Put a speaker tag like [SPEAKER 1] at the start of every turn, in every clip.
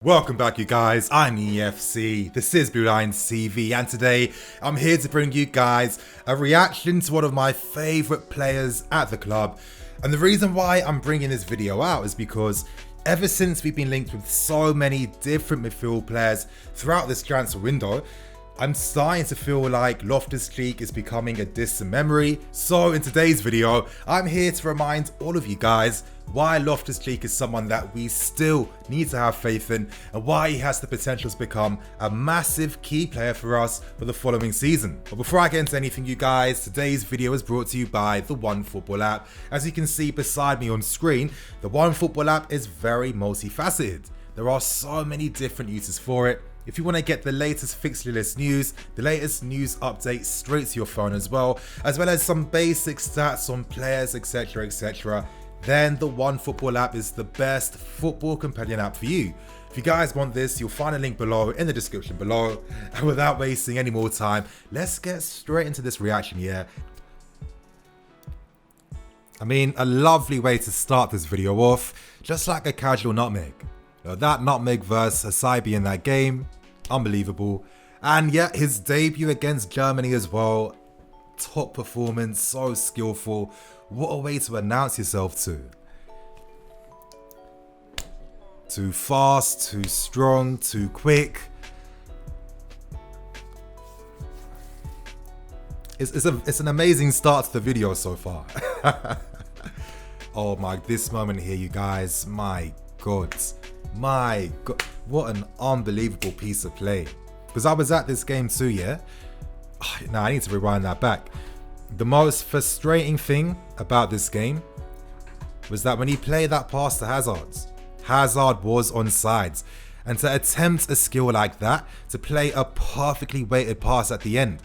[SPEAKER 1] Welcome back, you guys. I'm EFC, this is Blue Lions TV, and today I'm here to bring you guys a reaction to one of my favourite players at the club. And the reason why I'm bringing this video out is because ever since we've been linked with so many different midfield players throughout this transfer window, I'm starting to feel like Loftus-Cheek is becoming a distant memory. So in today's video, I'm here to remind all of you guys why Loftus-Cheek is someone that we still need to have faith in and why he has the potential to become a massive key player for us for the following season. But before I get into anything, you guys, today's video is brought to you by the OneFootball app. As you can see beside me on screen, the OneFootball app is very multifaceted. There are so many different uses for it. If you want to get the latest fixture list news, the latest news updates straight to your phone as well as some basic stats on players, etc, then the OneFootball app is the best football companion app for you. If you guys want this, you'll find a link below in the description below. And without wasting any more time, let's get straight into this reaction here. I mean, a lovely way to start this video off, just like a casual nutmeg. That nutmeg versus Asabi in that game, unbelievable. And yet his debut against Germany as well, top performance, so skillful. What a way to announce yourself to. Too fast, too strong, too quick. It's an amazing start to the video so far. Oh my, this moment here, you guys, my God, what an unbelievable piece of play. Because I was at this game too, yeah? Now I need to rewind that back. The most frustrating thing about this game was that when he played that pass to Hazard was on sides. And to attempt a skill like that, to play a perfectly weighted pass at the end,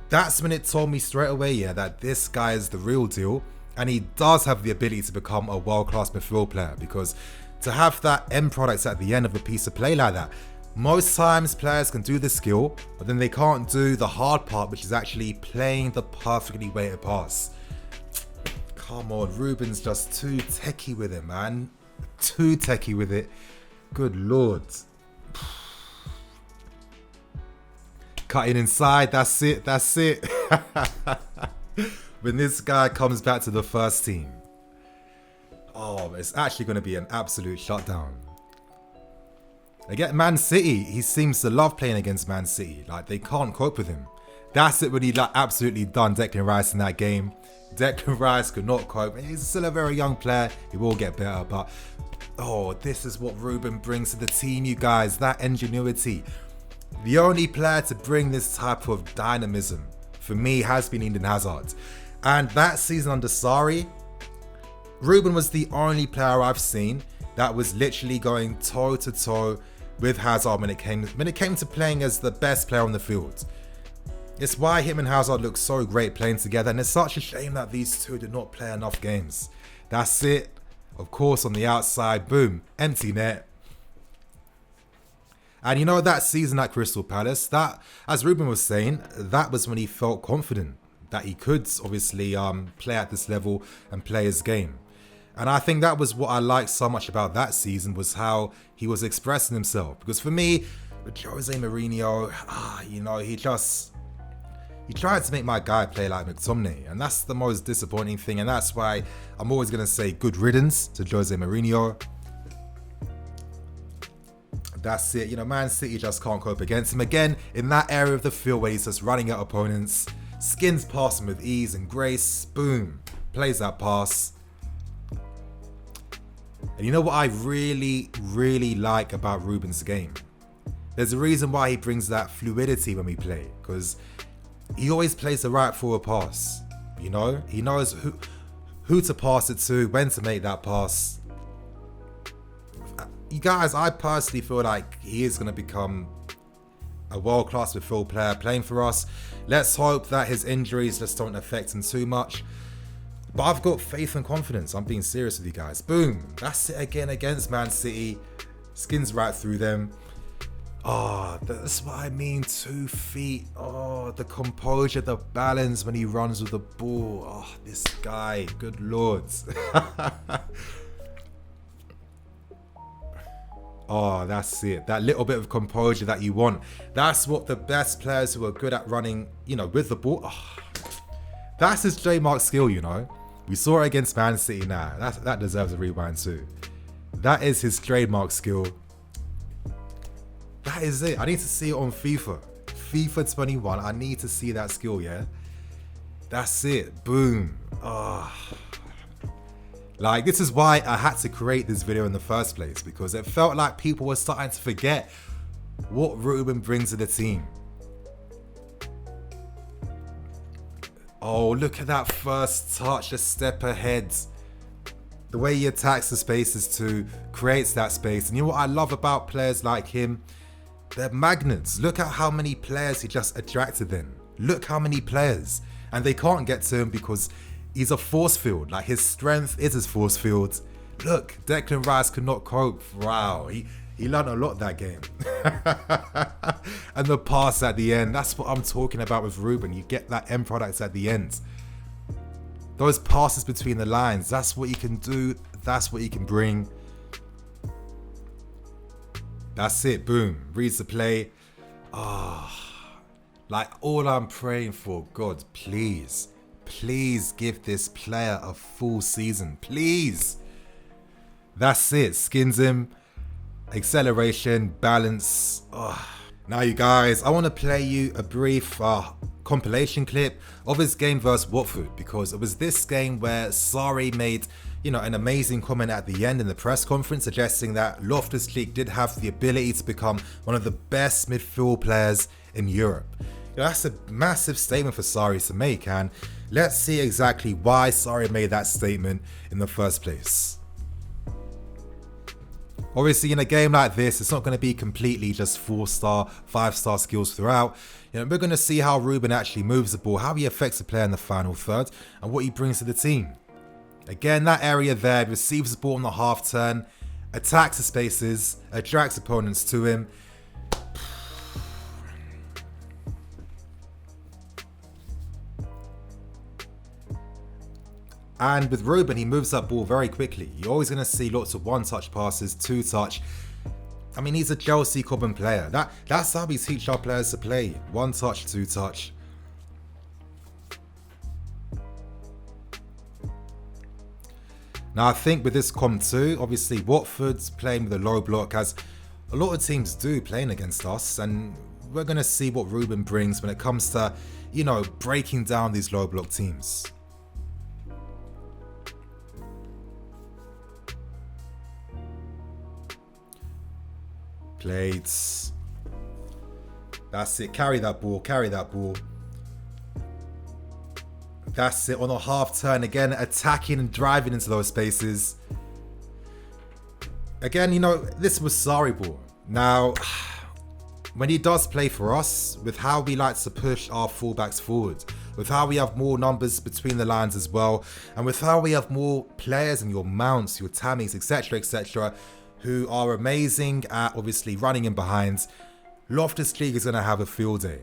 [SPEAKER 1] that's when it told me straight away, yeah, that this guy is the real deal. And he does have the ability to become a world-class midfield player, because to have that end product at the end of a piece of play like that, most times players can do the skill, but then they can't do the hard part, which is actually playing the perfectly weighted pass. Come on, Ruben's just too techie with it, man. Too techie with it. Good Lord. Cutting inside, that's it, that's it. When this guy comes back to the first team, oh, it's actually going to be an absolute shutdown. Again, Man City, he seems to love playing against Man City. Like, they can't cope with him. That's it when he absolutely done Declan Rice in that game. Declan Rice could not cope. He's still a very young player. He will get better, but oh, this is what Ruben brings to the team, you guys. That ingenuity. The only player to bring this type of dynamism for me has been Eden Hazard. And that season under Sarri, Ruben was the only player I've seen that was literally going toe to toe with Hazard when it came to playing as the best player on the field. It's why him and Hazard look so great playing together, and it's such a shame that these two did not play enough games. That's it. Of course, on the outside, boom, empty net. And you know, that season at Crystal Palace, that, as Ruben was saying, that was when he felt confident that he could obviously play at this level and play his game. And I think that was what I liked so much about that season, was how he was expressing himself. Because for me, with Jose Mourinho, you know, he tried to make my guy play like McTominay. And that's the most disappointing thing. And that's why I'm always going to say good riddance to Jose Mourinho. That's it. You know, Man City just can't cope against him. Again, in that area of the field where he's just running at opponents, skins past him with ease and grace. Boom. Plays that pass. And you know what I really, really like about Ruben's game? There's a reason why he brings that fluidity when we play, because he always plays the right forward pass. You know, he knows who to pass it to, when to make that pass. You guys, I personally feel like he is going to become a world-class midfield player playing for us. Let's hope that his injuries just don't affect him too much. But I've got faith and confidence. I'm being serious with you guys. Boom. That's it again against Man City. Skins right through them. Oh, that's what I mean. 2 feet. Oh, the composure, the balance when he runs with the ball. Oh, this guy. Good Lord. Oh, that's it. That little bit of composure that you want. That's what the best players who are good at running, with the ball. Oh, that's his trademark skill, We saw it against Man City now. That deserves a rewind too. That is his trademark skill. That is it. I need to see it on FIFA. FIFA 21. I need to see that skill, yeah? That's it. Boom. Oh. Like, this is why I had to create this video in the first place, because it felt like people were starting to forget what Ruben brings to the team. Oh, look at that first touch, a step ahead. The way he attacks the spaces too, creates that space. And you know what I love about players like him? They're magnets. Look at how many players he just attracted then. Look how many players. And they can't get to him because he's a force field. Like, his strength is his force field. Look, Declan Rice could not cope. Wow, he learned a lot that game. And the pass at the end, that's what I'm talking about with Ruben. You get that end product at the end. Those passes between the lines, that's what he can do. That's what he can bring. That's it, boom. Reads the play. Like, all I'm praying for, God, please give this player a full season. Please. That's it. Skins him. Acceleration, balance. Now, you guys, I want to play you a brief compilation clip of his game versus Watford, because it was this game where Sarri made, an amazing comment at the end in the press conference, suggesting that Loftus-Cheek did have the ability to become one of the best midfield players in Europe. That's a massive statement for Sarri to make, and let's see exactly why Sarri made that statement in the first place. Obviously, in a game like this, it's not going to be completely just 4-star, 5-star skills throughout. We're going to see how Ruben actually moves the ball, how he affects the player in the final third, and what he brings to the team. Again, that area there, receives the ball on the half turn, attacks the spaces, attracts opponents to him. And with Ruben, he moves that ball very quickly. You're always going to see lots of one-touch passes, two-touch. I mean, he's a Chelsea common player. That's how we teach our players to play. One-touch, two-touch. Now, I think with this comp too, obviously Watford's playing with a low block, as a lot of teams do playing against us. And we're going to see what Ruben brings when it comes to, breaking down these low block teams. Plates. That's it. Carry that ball. Carry that ball. That's it. On a half turn again, attacking and driving into those spaces. Again, this was Sarri ball. Now, when he does play for us, with how we like to push our fullbacks forward, with how we have more numbers between the lines as well, and with how we have more players in your Mounts, your Tammies, etc., who are amazing at obviously running in behind, Loftus-Cheek is going to have a field day.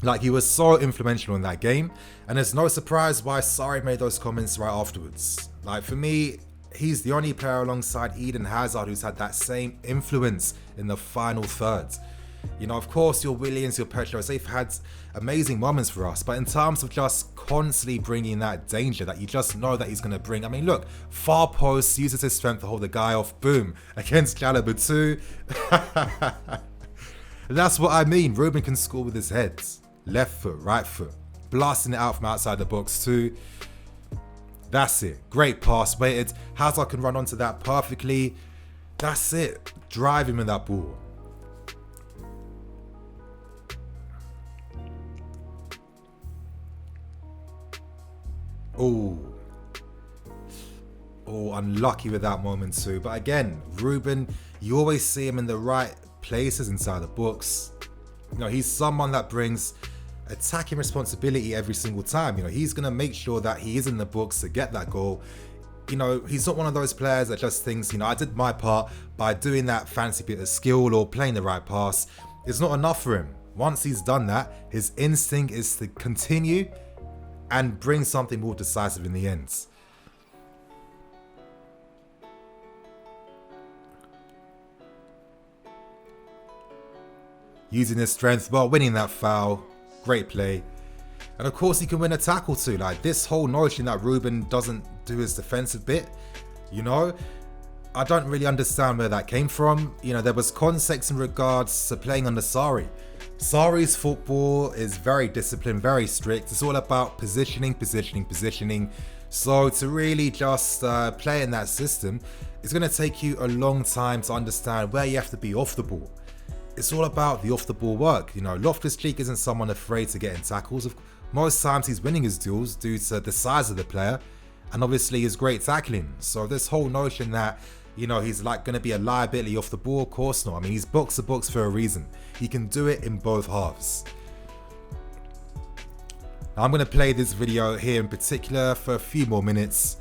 [SPEAKER 1] Like, he was so influential in that game, and it's no surprise why Sarri made those comments right afterwards. Like, for me, he's the only player alongside Eden Hazard who's had that same influence in the final third. Of course, your Williams, your Petros, they've had amazing moments for us, but in terms of just constantly bringing that danger that you just know that he's going to bring. I mean, look, far post, uses his strength to hold the guy off, boom, against Caliber 2. That's what I mean. Ruben can score with his head. Left foot, right foot, blasting it out from outside the box too. That's it. Great pass, waited. Hazard can run onto that perfectly. That's it. Drive him with that ball. Oh, unlucky with that moment too. But again, Ruben, you always see him in the right places inside the box. He's someone that brings attacking responsibility every single time. He's going to make sure that he is in the books to get that goal. He's not one of those players that just thinks, I did my part by doing that fancy bit of skill or playing the right pass. It's not enough for him. Once he's done that, his instinct is to continue and bring something more decisive in the end. using his strength, well, winning that foul, great play. And of course he can win a tackle too. Like, this whole notion that Ruben doesn't do his defensive bit, you know, I don't really understand where that came from. You know, there was context in regards to playing under Sarri. Sarri's football is very disciplined, very strict. It's all about positioning. So to really just play in that system, it's going to take you a long time to understand where you have to be off the ball. It's all about the off the ball work. You know, Loftus-Cheek isn't someone afraid to get in tackles. Most times he's winning his duels due to the size of the player and obviously his great tackling. So this whole notion that, you know, he's like going to be a liability off the ball, of course not. I mean, he's box to box for a reason. He can do it in both halves. Now, I'm going to play this video here in particular for a few more minutes.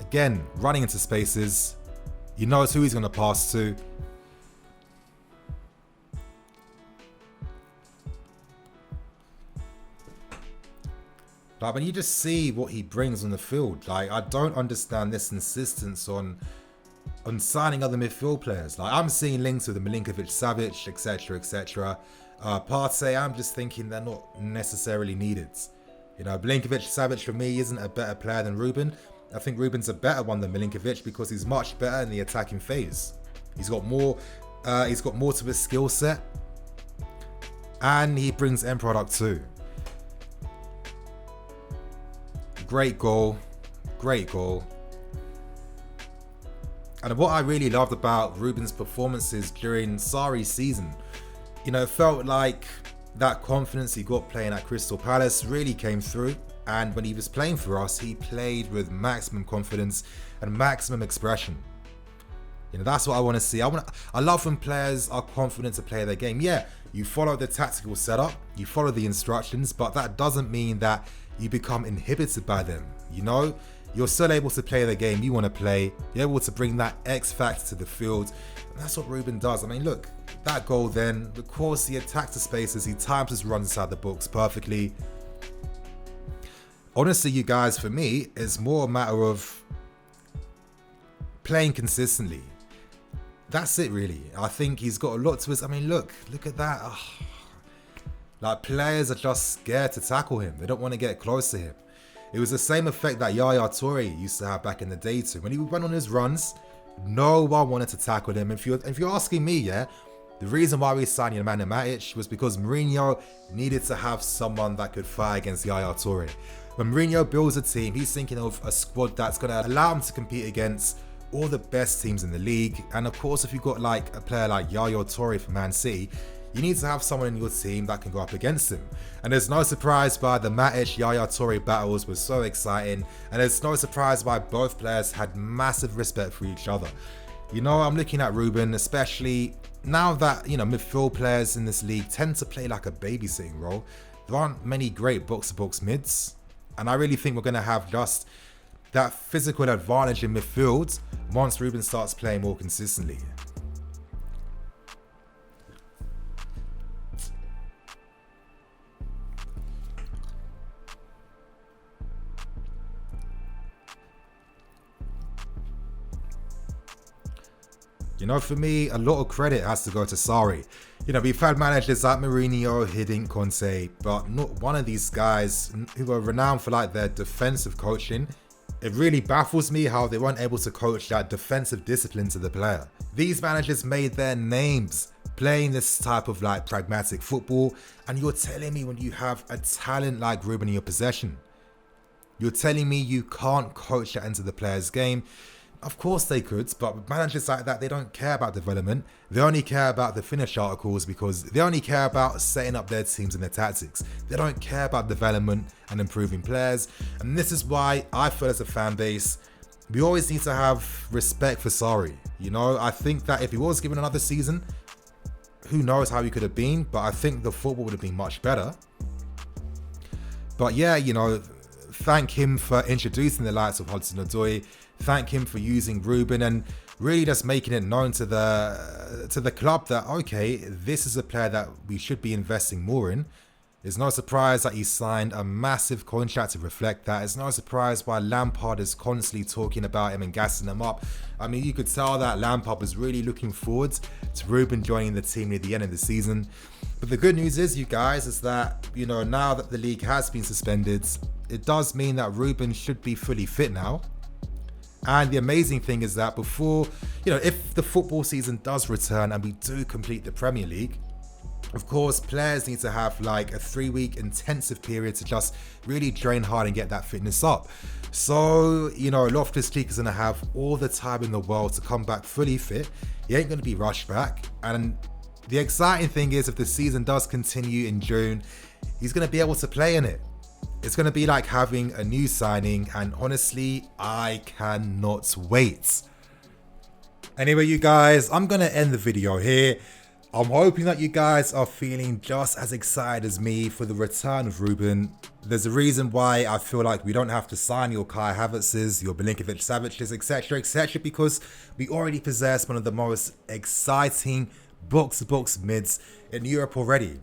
[SPEAKER 1] Again, running into spaces. You know who he's going to pass to. Like, when you just see what he brings on the field, like, I don't understand this insistence on signing other midfield players. Like, I'm seeing links with the Milinkovic-Savic, etc. Partey, I'm just thinking they're not necessarily needed. You know, Milinkovic-Savic for me isn't a better player than Ruben. I think Ruben's a better one than Milinkovic because he's much better in the attacking phase. He's got more to his skill set, and he brings end product too. Great goal. And what I really loved about Ruben's performances during Sarri's season, you know, it felt like that confidence he got playing at Crystal Palace really came through. And when he was playing for us, he played with maximum confidence and maximum expression. You know, that's what I want to see. I love when players are confident to play their game. Yeah, you follow the tactical setup, you follow the instructions, but that doesn't mean that you become inhibited by them. You know, you're still able to play the game you want to play. You're able to bring that X factor to the field. And that's what Ruben does. I mean, look, that goal then, of course, he attacks the spaces. He times his runs inside the box perfectly. Honestly, you guys, for me, it's more a matter of playing consistently. That's it, really. I think he's got a lot to his... I mean, look at that. Oh. Like, players are just scared to tackle him. They don't want to get close to him. It was the same effect that Yaya Toure used to have back in the day too. When he went on his runs, no one wanted to tackle him. If you're asking me, yeah, the reason why we signed Nemanja Matic was because Mourinho needed to have someone that could fight against Yaya Toure. When Mourinho builds a team, he's thinking of a squad that's going to allow him to compete against all the best teams in the league. And of course, if you've got like a player like Yaya Toure for Man City, you need to have someone in your team that can go up against him. And there's no surprise why the Matic Yaya Toure battles were so exciting. And there's no surprise why both players had massive respect for each other. You know, I'm looking at Ruben, especially now that, you know, midfield players in this league tend to play like a babysitting role. There aren't many great box-to-box mids. And I really think we're going to have just that physical advantage in midfield once Ruben starts playing more consistently. You know, for me, a lot of credit has to go to Sarri. You know, we've had managers like Mourinho, Hiddink, Conte, but not one of these guys who are renowned for like their defensive coaching. It really baffles me how they weren't able to coach that defensive discipline to the player. These managers made their names playing this type of like pragmatic football, and you're telling me when you have a talent like Ruben in your possession, you're telling me you can't coach that into the player's game? Of course they could, but with managers like that, they don't care about development. They only care about the finish articles because they only care about setting up their teams and their tactics. They don't care about development and improving players. And this is why I feel as a fan base, we always need to have respect for Sarri. You know, I think that if he was given another season, who knows how he could have been, but I think the football would have been much better. But yeah, you know, thank him for introducing the likes of Hudson-Odoi. Thank him for using Ruben and really just making it known to the club that, okay, this is a player that we should be investing more in. It's no surprise that he signed a massive contract to reflect that. It's no surprise why Lampard is constantly talking about him and gassing him up. I mean, you could tell that Lampard was really looking forward to Ruben joining the team near the end of the season. But the good news is, you guys, is that, now that the league has been suspended, it does mean that Ruben should be fully fit now. And the amazing thing is that before, if the football season does return and we do complete the Premier League, of course, players need to have like a 3-week intensive period to just really train hard and get that fitness up. So, Loftus-Cheek is going to have all the time in the world to come back fully fit. He ain't going to be rushed back. And the exciting thing is, if the season does continue in June, he's going to be able to play in it. It's going to be like having a new signing, and honestly, I cannot wait. Anyway, you guys, I'm going to end the video here. I'm hoping that you guys are feeling just as excited as me for the return of Ruben. There's a reason why I feel like we don't have to sign your Kai Havertz's, your Milinkovic-Savic's, etc., because we already possess one of the most exciting box-to-box mids in Europe already.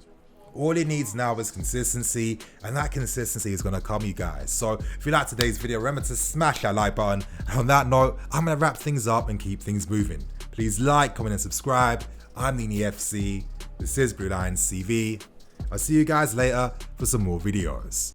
[SPEAKER 1] All it needs now is consistency, and that consistency is going to come, you guys. So if you liked today's video, remember to smash that like button. And on that note, I'm going to wrap things up and keep things moving. Please like, comment, and subscribe. I'm Nini FC. This is Blue Lions CV. I'll see you guys later for some more videos.